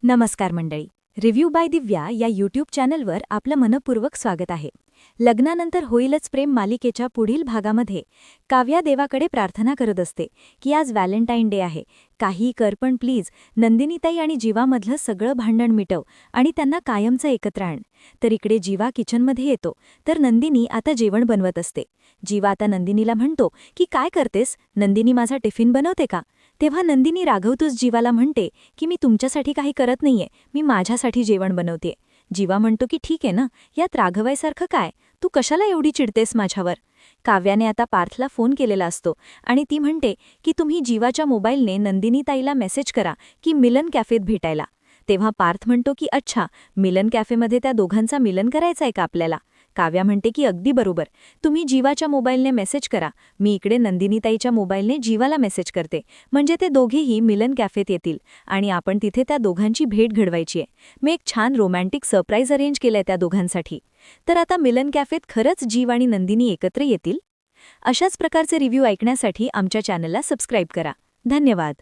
नमस्कार मंडळी. Review bye दिव्या या यूट्यूब चॅनलवर आपलं मनपूर्वक स्वागत आहे. लग्नानंतर होईलच प्रेम मालिकेच्या पुढील भागामध्ये काव्या देवाकडे प्रार्थना करत असते की आज व्हॅलेंटाईन डे आहे, काही कर पण प्लीज नंदिनीताई आणि जीवामधलं सगळं भांडण मिटव आणि त्यांना कायमचं एकत्र आण. तर इकडे जीवा किचनमध्ये येतो तर नंदिनी आता जेवण बनवत असते. जीवा आता नंदिनीला म्हणतो की काय करतेस, नंदिनी माझा टिफिन बनवते का? तेव्हा नंदिनी रागवतूच जीवाला म्हणते की मी तुमच्यासाठी काही करत नाहीये, मी माझ्यासाठी जेवण बनवते. जीवा म्हणतो की ठीक आहे ना, यात राघवायसारखं काय, तू कशाला एवढी चिडतेस माझ्यावर? काव्याने आता पार्थला फोन केलेला असतो आणि ती म्हणते की तुम्ही जीवाच्या मोबाईलने नंदिनीताईला मेसेज करा की मिलन कॅफेत भेटायला. तेव्हा पार्थ म्हणतो की अच्छा, मिलन कॅफेमध्ये त्या दोघांचा मिलन करायचा आहे का आपल्याला? काव्या म्हणते की अगदी बरोबर, तुम्ही जीवाच्या मोबाईलने मेसेज करा, मी इकडे नंदिनीताईच्या मोबाईलने जीवाला मेसेज करते, म्हणजे ते दोघेही मिलन कॅफेत येतील आणि आपण तिथे त्या दोघांची भेट घडवायची आहे. मी एक छान रोमॅन्टिक सरप्राईज अरेंज केलंय त्या दोघांसाठी. तर आता मिलन कॅफेत खरंच जीव आणि नंदिनी एकत्र येतील? अशाच प्रकारचे रिव्ह्यू ऐकण्यासाठी आमच्या चॅनलला सबस्क्राईब करा. धन्यवाद.